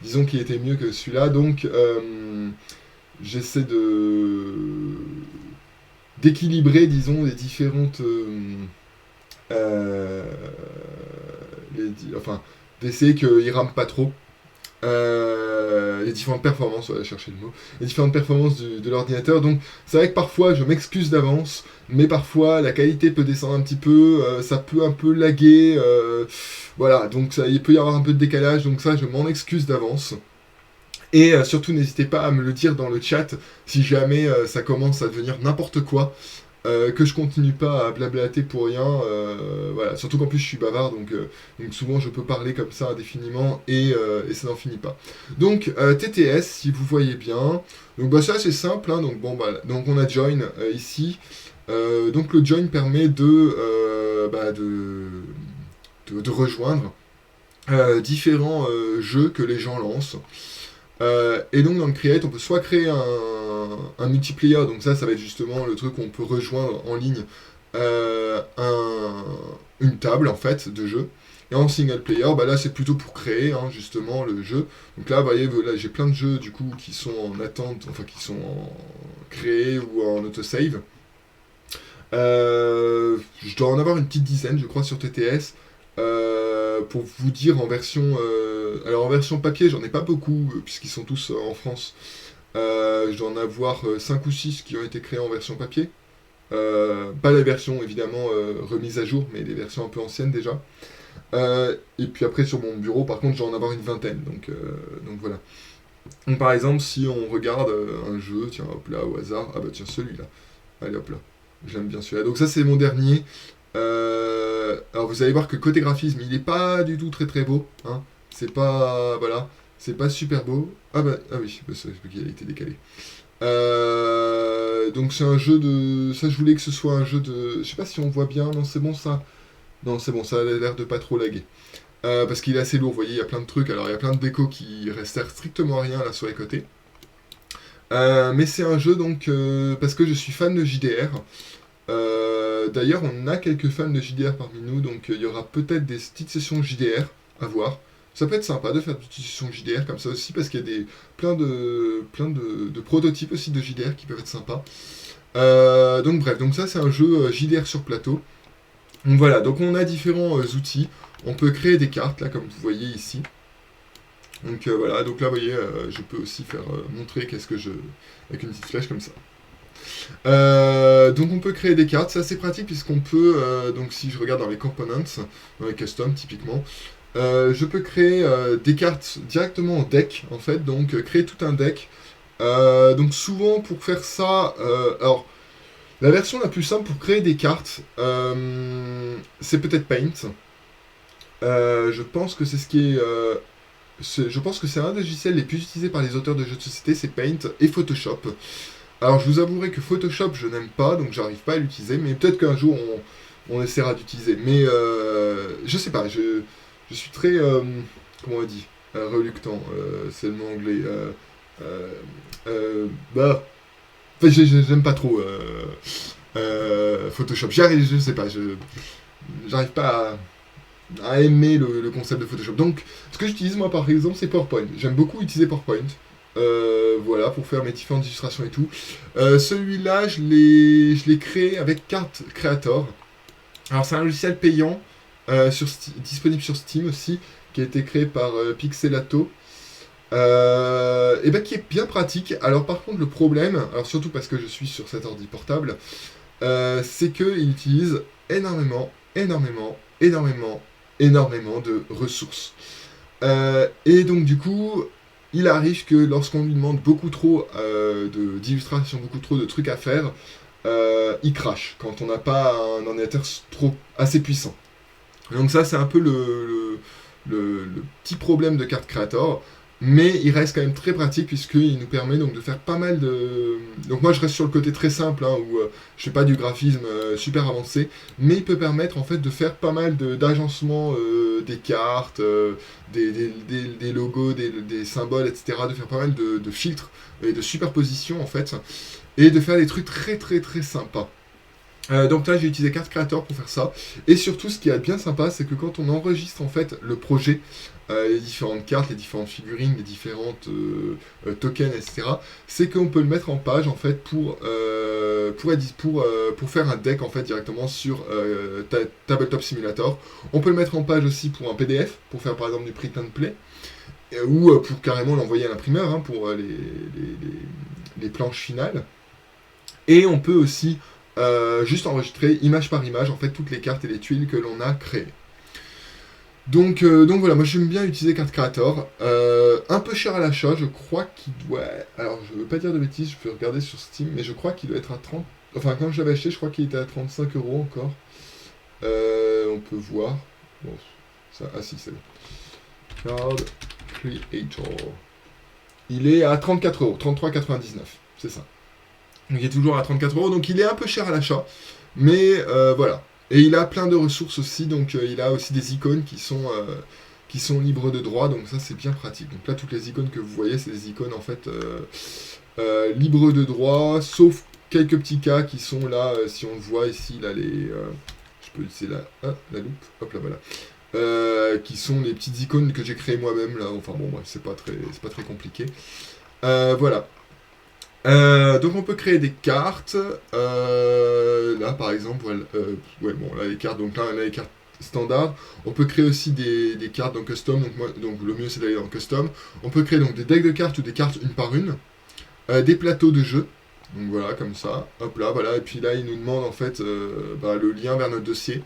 disons qu'il était mieux que celui-là. Donc, j'essaie d'équilibrer, disons, les différentes... enfin, d'essayer qu'il rame pas trop. Les différentes performances, voilà, chercher le mot, les différentes performances de l'ordinateur. Donc c'est vrai que parfois je m'excuse d'avance, mais parfois la qualité peut descendre un petit peu, ça peut un peu laguer, voilà, donc il peut y avoir un peu de décalage, donc ça je m'en excuse d'avance. Et surtout n'hésitez pas à me le dire dans le chat si jamais ça commence à devenir n'importe quoi. Que je continue pas à blablater pour rien, voilà. Surtout qu'en plus je suis bavard, donc souvent je peux parler comme ça indéfiniment et ça n'en finit pas. Donc TTS, si vous voyez bien, donc ça c'est simple, hein, donc donc on a join ici, donc le join permet de rejoindre différents jeux que les gens lancent. Et donc dans le Create, on peut soit créer un multiplayer, donc ça va être justement le truc où on peut rejoindre en ligne une table en fait de jeu. Et en single player, bah là c'est plutôt pour créer justement le jeu. Donc là, vous voyez, là j'ai plein de jeux du coup qui sont en attente, enfin qui sont créés ou en autosave. Je dois en avoir une petite dizaine, je crois, sur TTS. Pour vous dire en version... alors en version papier, j'en ai pas beaucoup, puisqu'ils sont tous en France. Je dois en avoir 5 ou 6 qui ont été créés en version papier. Pas les versions évidemment remises à jour, mais les versions un peu anciennes déjà. Et puis après sur mon bureau, par contre, je dois en avoir une vingtaine. Donc voilà. Donc par exemple, si on regarde un jeu, tiens hop là au hasard, ah bah tiens celui-là. Allez hop là. J'aime bien celui-là. Donc ça c'est mon dernier. Alors vous allez voir que côté graphisme, il est pas du tout très très beau. Hein. C'est pas... Voilà. C'est pas super beau. Ah bah ah oui, c'est qu'il a été décalé. Donc c'est un jeu de... Ça je voulais que ce soit un jeu de... Je sais pas si on voit bien. Non c'est bon ça. Non c'est bon, ça a l'air de pas trop laguer. Parce qu'il est assez lourd, vous voyez, il y a plein de trucs. Alors il y a plein de déco qui restent strictement à rien là sur les côtés. Mais c'est un jeu donc parce que je suis fan de JDR. D'ailleurs, on a quelques fans de JDR parmi nous, donc il y aura peut-être des petites sessions JDR à voir. Ça peut être sympa de faire des petites sessions JDR comme ça aussi, parce qu'il y a plein de prototypes aussi de JDR qui peuvent être sympas. Donc bref, donc ça c'est un jeu JDR sur plateau. Donc voilà, donc on a différents outils. On peut créer des cartes, là, comme vous voyez ici. Donc voilà, donc là, vous voyez, je peux aussi faire montrer qu'est-ce que je... avec une petite flèche comme ça. Donc on peut créer des cartes, c'est assez pratique puisqu'on peut, donc si je regarde dans les components, dans les custom typiquement, je peux créer des cartes directement en deck en fait, donc créer tout un deck. Donc souvent pour faire ça, alors la version la plus simple pour créer des cartes, c'est peut-être Paint. Je pense que c'est ce qui est... je pense que c'est un des logiciels les plus utilisés par les auteurs de jeux de société, c'est Paint et Photoshop. Alors je vous avouerai que Photoshop je n'aime pas, donc j'arrive pas à l'utiliser, mais peut-être qu'un jour on essaiera d'utiliser. Mais je sais pas, je suis très, comment on dit, reluctant, c'est le mot anglais. Bah, enfin, j'aime pas trop Photoshop. Je sais pas, j'arrive pas à aimer le concept de Photoshop. Donc ce que j'utilise moi par exemple c'est PowerPoint. J'aime beaucoup utiliser PowerPoint. Voilà, pour faire mes différentes illustrations et tout. Celui-là, je l'ai créé avec Card Creator. Alors, c'est un logiciel payant, disponible sur Steam aussi, qui a été créé par Pixelato. Et ben, qui est bien pratique. Alors, par contre, le problème, alors surtout parce que je suis sur cet ordi portable, c'est qu'il utilise énormément de ressources. Et donc, du coup, il arrive que lorsqu'on lui demande beaucoup trop d'illustrations, beaucoup trop de trucs à faire, il crache quand on n'a pas un ordinateur assez puissant. Donc ça, c'est un peu le petit problème de Card Creator, mais il reste quand même très pratique puisqu'il nous permet donc de faire pas mal de... Donc moi, je reste sur le côté très simple, où je fais pas du graphisme super avancé, mais il peut permettre en fait de faire pas mal d'agencements des cartes, des logos, des symboles, etc., de faire pas mal de filtres et de superpositions en fait, et de faire des trucs très très très sympas. Donc là j'ai utilisé Card Creator pour faire ça, et surtout ce qui est bien sympa c'est que quand on enregistre en fait le projet, les différentes cartes, les différentes figurines, les différentes tokens, etc., c'est qu'on peut le mettre en page en fait pour faire un deck en fait directement sur Tabletop Simulator. On peut le mettre en page aussi pour un PDF, pour faire par exemple du print and play, ou pour carrément l'envoyer à l'imprimeur pour les planches finales. Et on peut aussi juste enregistrer image par image en fait toutes les cartes et les tuiles que l'on a créées. Donc voilà, moi j'aime bien utiliser Card Creator. Un peu cher à l'achat, je crois qu'il doit... Alors je veux pas dire de bêtises, je peux regarder sur Steam, mais je crois qu'il doit être à 30... Enfin quand je l'avais acheté, je crois qu'il était à 35 € encore. On peut voir. Bon, ça... Ah si, c'est bon. Card Creator. Il est à 34 €, 33,99€, c'est ça. Donc il est toujours à 34 €, donc il est un peu cher à l'achat. Mais voilà. Et il a plein de ressources aussi, donc il a aussi des icônes qui sont qui sont libres de droit, donc ça c'est bien pratique. Donc là toutes les icônes que vous voyez, c'est des icônes en fait libres de droit, sauf quelques petits cas qui sont là, si on le voit ici, là je peux utiliser la loupe, hop là voilà. Qui sont les petites icônes que j'ai créées moi-même là, enfin bon bref, c'est pas très compliqué. Voilà. Donc on peut créer des cartes. Là par exemple, voilà, ouais bon là les cartes, donc là les cartes standard. On peut créer aussi des cartes dans custom. Donc le mieux c'est d'aller dans custom. On peut créer donc des decks de cartes ou des cartes une par une. Des plateaux de jeu. Donc voilà comme ça. Hop là voilà. Et puis là il nous demande en fait le lien vers notre dossier.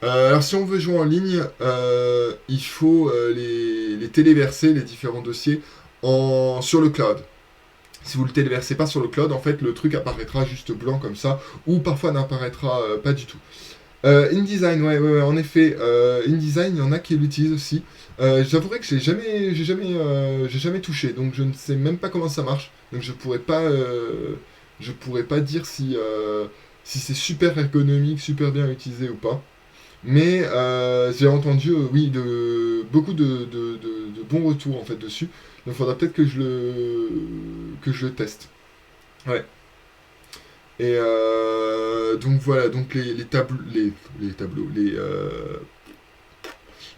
Alors si on veut jouer en ligne, il faut les téléverser, les différents dossiers, sur le cloud. Si vous ne le téléversez pas sur le cloud, en fait, le truc apparaîtra juste blanc comme ça, ou parfois n'apparaîtra pas du tout. InDesign, ouais, en effet, InDesign, il y en a qui l'utilisent aussi. J'avouerai que j'ai jamais touché, donc je ne sais même pas comment ça marche. Donc je pourrais pas dire si c'est super ergonomique, super bien utilisé ou pas. Mais j'ai entendu, oui, beaucoup de bons retours en fait dessus. Donc il faudra peut-être que je le teste. Ouais. Et donc voilà, donc les tableaux,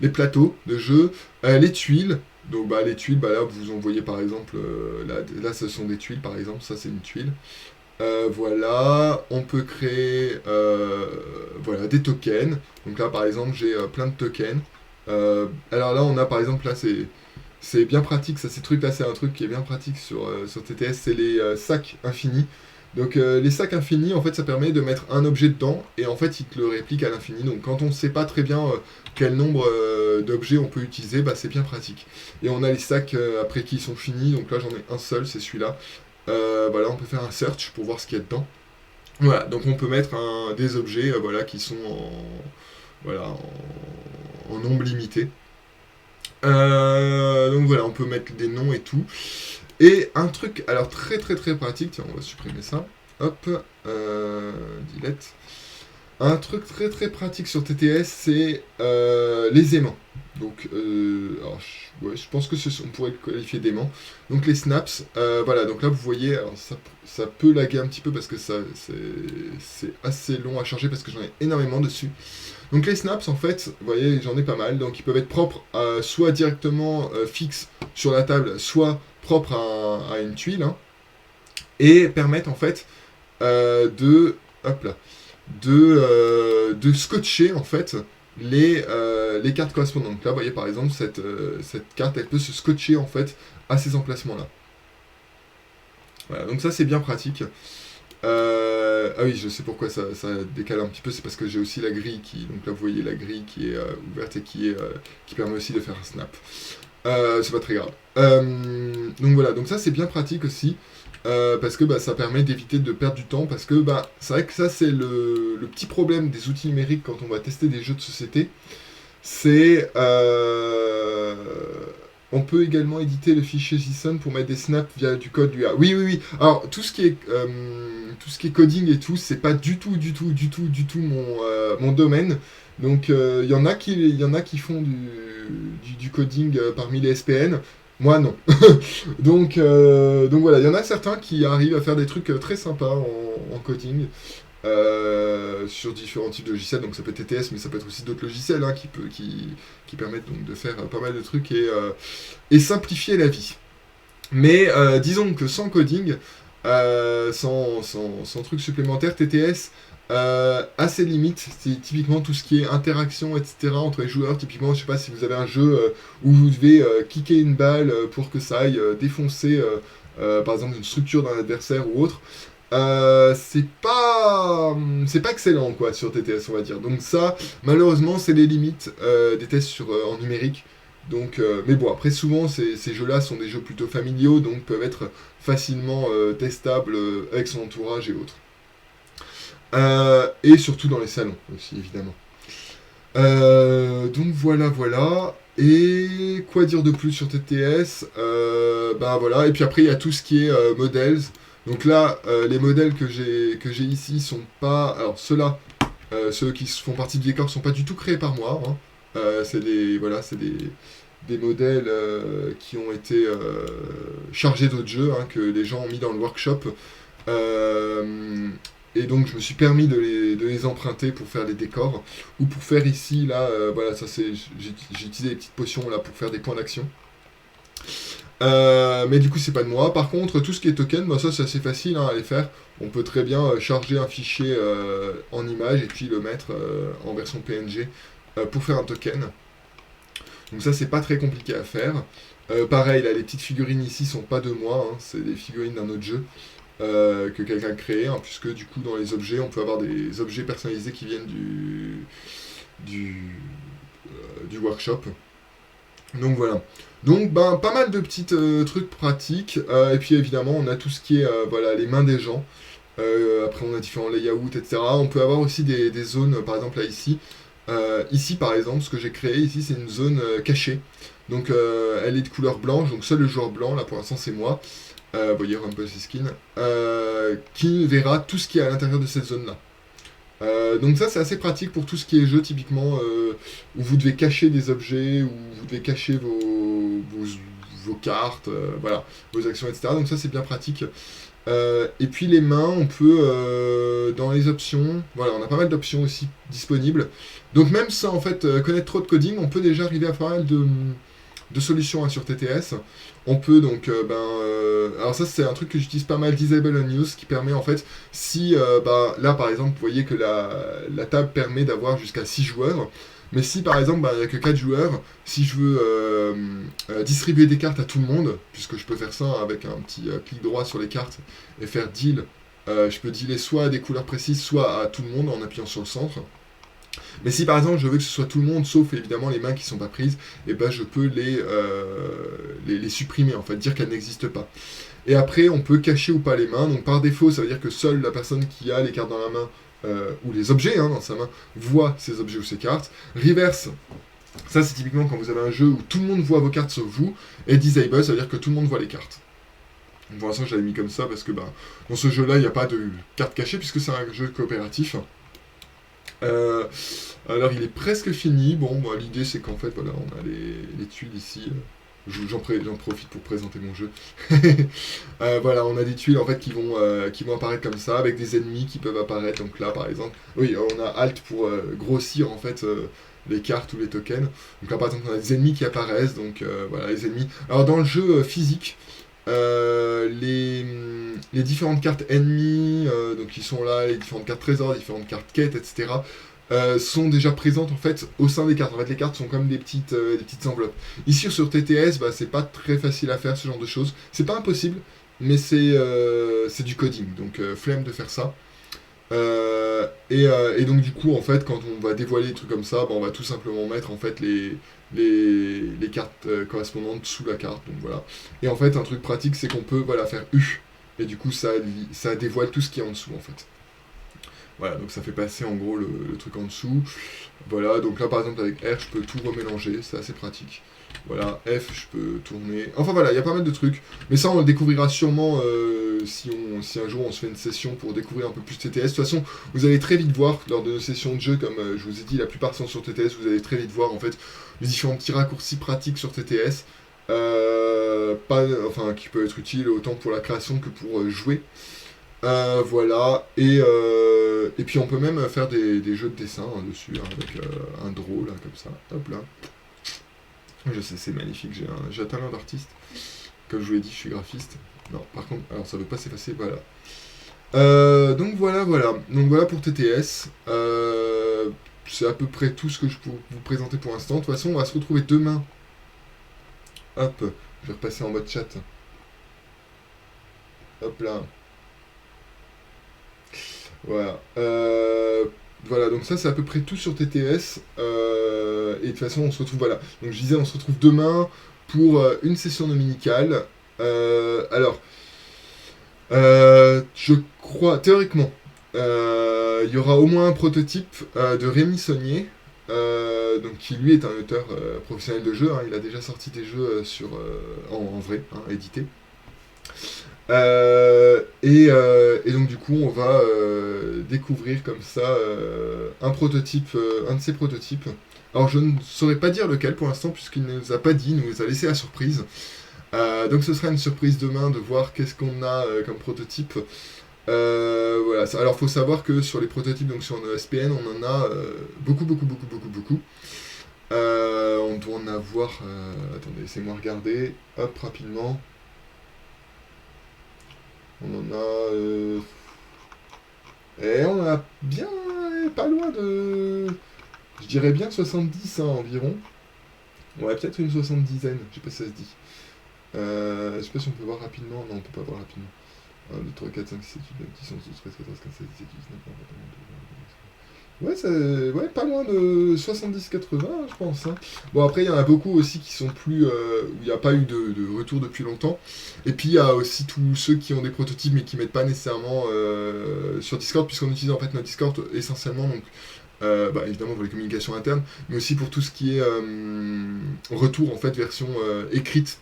les plateaux de jeu, les tuiles. Donc les tuiles, là vous en voyez par exemple, là ce sont des tuiles par exemple, ça c'est une tuile. Voilà, on peut créer voilà, des tokens. Donc là par exemple j'ai plein de tokens. Alors là on a par exemple, là c'est bien pratique, ça ces trucs là c'est un truc qui est bien pratique sur TTS, c'est les sacs infinis. Donc les sacs infinis en fait ça permet de mettre un objet dedans et en fait il te le réplique à l'infini. Donc quand on ne sait pas très bien quel nombre d'objets on peut utiliser, c'est bien pratique. Et on a les sacs après qui sont finis, donc là j'en ai un seul, c'est celui-là. Voilà, on peut faire un search pour voir ce qu'il y a dedans. Voilà, donc on peut mettre des objets voilà, qui sont en nombre limité. Donc voilà, on peut mettre des noms et tout. Et un truc, alors très très très pratique, tiens, on va supprimer ça. Hop, delete. Un truc très très pratique sur TTS, c'est les aimants. Donc, alors, je pense que on pourrait le qualifier d'aimant. Donc les snaps, voilà, donc là vous voyez, alors ça peut laguer un petit peu parce que c'est assez long à charger parce que j'en ai énormément dessus. Donc les snaps, en fait, vous voyez, j'en ai pas mal, donc ils peuvent être propres soit directement fixes sur la table, soit propres à une tuile, hein, et permettent en fait hop là, de scotcher en fait les cartes correspondantes. Donc là, vous voyez par exemple, cette carte, elle peut se scotcher en fait à ces emplacements-là. Voilà, donc ça c'est bien pratique. Ah oui, je sais pourquoi ça décale un petit peu, c'est parce que j'ai aussi la grille donc là vous voyez la grille qui est ouverte et qui permet aussi de faire un snap. C'est pas très grave. Donc voilà, donc ça c'est bien pratique aussi. Parce que ça permet d'éviter de perdre du temps, parce que c'est vrai que ça c'est le petit problème des outils numériques quand on va tester des jeux de société, c'est on peut également éditer le fichier JSON pour mettre des snaps via du code UA. Oui. Alors tout ce qui est coding et tout, c'est pas du tout mon domaine. Donc il y en a qui font du coding parmi les SPN. Moi non. Donc voilà, il y en a certains qui arrivent à faire des trucs très sympas en coding sur différents types de logiciels. Donc ça peut être TTS, mais ça peut être aussi d'autres logiciels hein, qui permettent donc de faire pas mal de trucs et simplifier la vie. Mais disons que sans coding, sans trucs supplémentaires, TTS à ses limites, c'est typiquement tout ce qui est interaction, etc. entre les joueurs. Typiquement, je sais pas si vous avez un jeu où vous devez kicker une balle pour que ça aille défoncer, par exemple, une structure d'un adversaire ou autre. C'est pas excellent quoi sur TTS on va dire. Donc ça, malheureusement, c'est les limites des tests en numérique. Donc, mais bon, après souvent ces jeux-là sont des jeux plutôt familiaux, donc peuvent être facilement testables avec son entourage et autres. Et surtout dans les salons aussi, évidemment. Donc voilà. Et quoi dire de plus sur TTS voilà. Et puis après, il y a tout ce qui est models. Donc là, les modèles que j'ai ici sont pas... Alors ceux-là, ceux qui font partie de Vecor sont pas du tout créés par moi. Hein. Des modèles qui ont été chargés d'autres jeux, hein, que les gens ont mis dans le workshop. Et donc je me suis permis de les emprunter pour faire des décors, ou pour faire ici, là, voilà, j'ai utilisé des petites potions là pour faire des points d'action. Mais du coup c'est pas de moi. Par contre tout ce qui est token, bah, ça c'est assez facile, hein, à les faire. On peut très bien charger un fichier en image et puis le mettre en version PNG pour faire un token. Donc ça c'est pas très compliqué à faire. Pareil là, les petites figurines ici sont pas de moi, hein, c'est des figurines d'un autre jeu que quelqu'un a créé, hein, puisque du coup dans les objets on peut avoir des objets personnalisés qui viennent du workshop. Donc voilà. Donc ben, pas mal de petits trucs pratiques. Et puis évidemment on a tout ce qui est voilà, les mains des gens. Après on a différents layouts, etc. On peut avoir aussi des zones, par exemple là ici. Ici par exemple, ce que j'ai créé ici c'est une zone cachée. Donc elle est de couleur blanche, donc seul le joueur blanc, là pour l'instant c'est moi. Vous voyez Rumble Skin. Qui verra tout ce qui est à l'intérieur de cette zone là. Donc ça c'est assez pratique pour tout ce qui est jeu typiquement où vous devez cacher des objets, où vous devez cacher vos cartes, voilà, vos actions, etc. Donc ça c'est bien pratique. Et puis les mains, on peut dans les options, voilà, on a pas mal d'options aussi disponibles. Donc même sans en fait connaître trop de coding, on peut déjà arriver à pas mal de solutions, hein, sur TTS. On peut donc, alors ça c'est un truc que j'utilise pas mal, Disable Unused, qui permet en fait, si, là par exemple, vous voyez que la table permet d'avoir jusqu'à 6 joueurs, mais si par exemple il n'y a que 4 joueurs, si je veux distribuer des cartes à tout le monde, puisque je peux faire ça avec un petit clic droit sur les cartes et faire deal, je peux dealer soit à des couleurs précises, soit à tout le monde en appuyant sur le centre. Mais si par exemple je veux que ce soit tout le monde, sauf évidemment les mains qui sont pas prises, et ben je peux les supprimer en fait, dire qu'elles n'existent pas. Et après on peut cacher ou pas les mains, donc par défaut ça veut dire que seule la personne qui a les cartes dans la main, ou les objets, hein, dans sa main, voit ces objets ou ces cartes. Reverse, ça c'est typiquement quand vous avez un jeu où tout le monde voit vos cartes sauf vous, et Disable ça veut dire que tout le monde voit les cartes. Donc, pour l'instant je l'avais mis comme ça parce que dans ce jeu là il n'y a pas de cartes cachées puisque c'est un jeu coopératif. Alors il est presque fini. Bon, l'idée c'est qu'en fait voilà, on a les tuiles ici. J'en profite pour présenter mon jeu. Voilà, on a des tuiles en fait qui vont apparaître comme ça, avec des ennemis qui peuvent apparaître. Donc là par exemple, oui, on a Alt pour grossir en fait les cartes ou les tokens. Donc là par exemple on a des ennemis qui apparaissent. Donc voilà, les ennemis. Alors dans le jeu physique, les différentes cartes ennemies, donc qui sont là, les différentes cartes trésors, les différentes cartes quêtes, etc., sont déjà présentes en fait au sein des cartes. En fait, les cartes sont comme des petites enveloppes. Ici sur TTS, c'est pas très facile à faire ce genre de choses. C'est pas impossible, mais c'est du coding, donc flemme de faire ça. Et donc du coup, en fait, quand on va dévoiler des trucs comme ça, on va tout simplement mettre en fait les cartes correspondantes sous la carte. Donc voilà. Et en fait, un truc pratique, c'est qu'on peut faire U. Et du coup, ça dévoile tout ce qui est en dessous, en fait. Voilà, donc ça fait passer en gros le truc en dessous. Voilà, donc là par exemple avec R, je peux tout remélanger, c'est assez pratique. Voilà, F, je peux tourner. Enfin voilà, il y a pas mal de trucs. Mais ça, on le découvrira sûrement si un jour on se fait une session pour découvrir un peu plus TTS. De toute façon, vous allez très vite voir lors de nos sessions de jeu, comme je vous ai dit, la plupart sont sur TTS, vous allez très vite voir en fait les différents petits raccourcis pratiques sur TTS. Qui peuvent être utiles autant pour la création que pour jouer. Voilà, et puis on peut même faire des jeux de dessin, hein, dessus, hein, avec un draw là, comme ça, hop là. Je sais, c'est magnifique, j'ai un talent d'artiste. Comme je vous l'ai dit, je suis graphiste. Non, par contre, alors ça veut pas s'effacer, voilà. Donc voilà. Donc voilà pour TTS. C'est à peu près tout ce que je peux vous présenter pour l'instant. De toute façon, on va se retrouver demain. Hop, je vais repasser en mode chat. Hop là. Voilà. Voilà, donc ça c'est à peu près tout sur TTS. Et de toute façon, on se retrouve, voilà. Donc je disais, on se retrouve demain pour une session dominicale. Je crois, théoriquement, il y aura au moins un prototype de Rémi Saunier, donc qui lui est un auteur professionnel de jeux, hein. Il a déjà sorti des jeux en vrai, hein, édités. Et donc du coup, on va découvrir comme ça un prototype, un de ces prototypes. Alors je ne saurais pas dire lequel pour l'instant puisqu'il ne nous a pas dit, il nous a laissé la surprise. Donc ce sera une surprise demain de voir qu'est-ce qu'on a comme prototype. Voilà. Alors faut savoir que sur les prototypes, donc sur nos SPN, on en a beaucoup, beaucoup, beaucoup, beaucoup, beaucoup. On doit en avoir. Attendez, laissez-moi regarder. Hop, rapidement. On en a. Et on a bien. Pas loin de. Je dirais bien 70 hein, environ. Ouais, peut-être une 70aine, je sais pas si ça se dit. Je sais pas si on peut voir rapidement. Non, on peut pas voir rapidement. 1, 2, 3, 4, 5, 6, 7, 8, 9, 10, 11, 12, 13, 14, 15, 16, 17, 18, 19, 20, 21, 22, 23, 24, 25. Ouais, ouais, pas loin de 70-80, je pense. Hein. Bon, après, il y en a beaucoup aussi qui sont plus. Où il n'y a pas eu de retour depuis longtemps. Et puis, il y a aussi tous ceux qui ont des prototypes mais qui ne mettent pas nécessairement sur Discord, puisqu'on utilise en fait notre Discord essentiellement. Donc, bah, évidemment pour les communications internes, mais aussi pour tout ce qui est retour en fait version écrite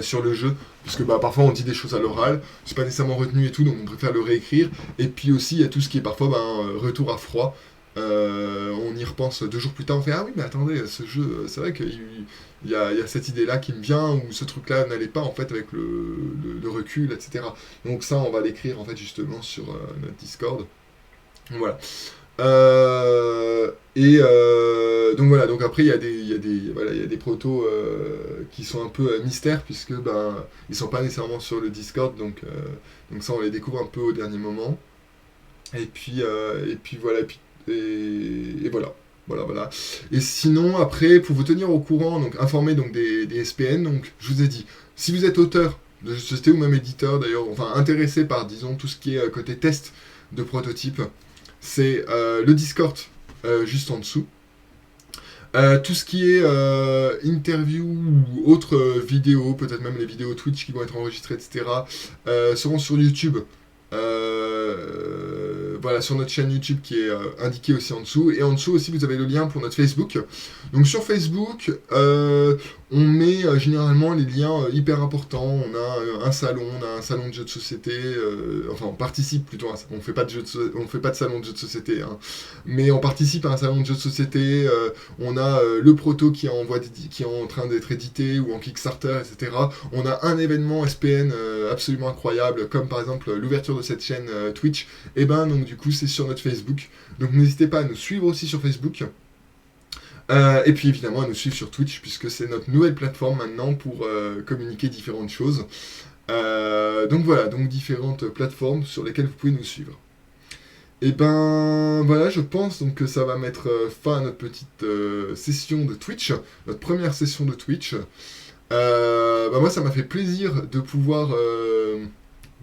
sur le jeu, puisque bah, parfois on dit des choses à l'oral, c'est pas nécessairement retenu et tout, donc on préfère le réécrire. Et puis aussi il y a tout ce qui est parfois retour à froid. On y repense 2 jours plus tard, on fait ah oui mais attendez, ce jeu, c'est vrai qu'il y a cette idée-là qui me vient, ou ce truc-là n'allait pas en fait avec le recul, etc. Donc ça on va l'écrire en fait justement sur notre Discord. Voilà. Donc voilà, donc après voilà, il y a des protos qui sont un peu mystères puisque ben ils sont pas nécessairement sur le Discord, donc ça on les découvre un peu au dernier moment. Et puis voilà, et voilà. Voilà, voilà. Et sinon, après, pour vous tenir au courant, donc informer donc, des SPN, donc je vous ai dit, si vous êtes auteur de jeux de société ou même éditeur d'ailleurs, enfin intéressé par, disons, tout ce qui est côté test de prototype, c'est le Discord juste en dessous. Tout ce qui est interview ou autres vidéos, peut-être même les vidéos Twitch qui vont être enregistrées, etc., seront sur YouTube. Voilà, sur notre chaîne YouTube qui est indiquée aussi en dessous. Et en dessous aussi, vous avez le lien pour notre Facebook. Donc sur Facebook, on met généralement les liens hyper importants. On a un salon de jeux de société. Enfin, on participe plutôt. On fait pas de on fait pas de salon de jeux de société, hein. Mais on participe à un salon de jeux de société. On a le proto qui est en train d'être édité ou en Kickstarter, etc. On a un événement SPN absolument incroyable, comme par exemple l'ouverture de cette chaîne Twitch. Et ben donc du coup c'est sur notre Facebook. Donc n'hésitez pas à nous suivre aussi sur Facebook. Et puis évidemment à nous suivre sur Twitch, puisque c'est notre nouvelle plateforme maintenant pour communiquer différentes choses. Donc voilà, donc différentes plateformes sur lesquelles vous pouvez nous suivre. Et ben voilà, je pense donc que ça va mettre fin à notre petite session de Twitch, notre première session de Twitch. Moi ça m'a fait plaisir de pouvoir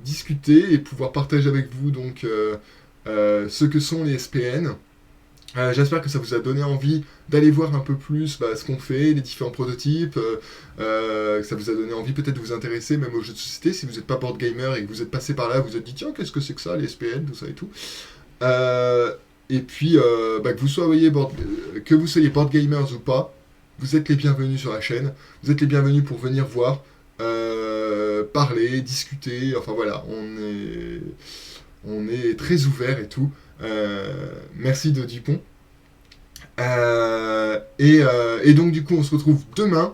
discuter et pouvoir partager avec vous donc ce que sont les SPN. J'espère que ça vous a donné envie d'aller voir un peu plus ce qu'on fait, les différents prototypes, que ça vous a donné envie peut-être de vous intéresser même aux jeux de société si vous n'êtes pas board gamer et que vous êtes passé par là, vous vous êtes dit tiens qu'est-ce que c'est que ça les SPN, tout ça et tout. Et puis que vous soyez board gamers ou pas, vous êtes les bienvenus sur la chaîne, vous êtes les bienvenus pour venir voir, parler, discuter, enfin voilà, on est très ouvert et tout. Merci de Dupont. Et donc du coup on se retrouve demain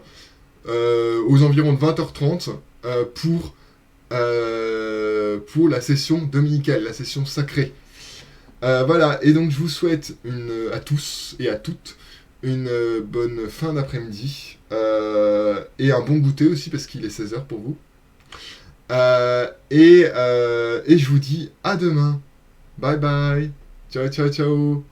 aux environs de 20h30 pour la session dominicale, la session sacrée. Voilà, et donc je vous souhaite à tous et à toutes une bonne fin d'après-midi et un bon goûter aussi parce qu'il est 16h pour vous. Et je vous dis à demain. Bye bye. Ciao, ciao, ciao.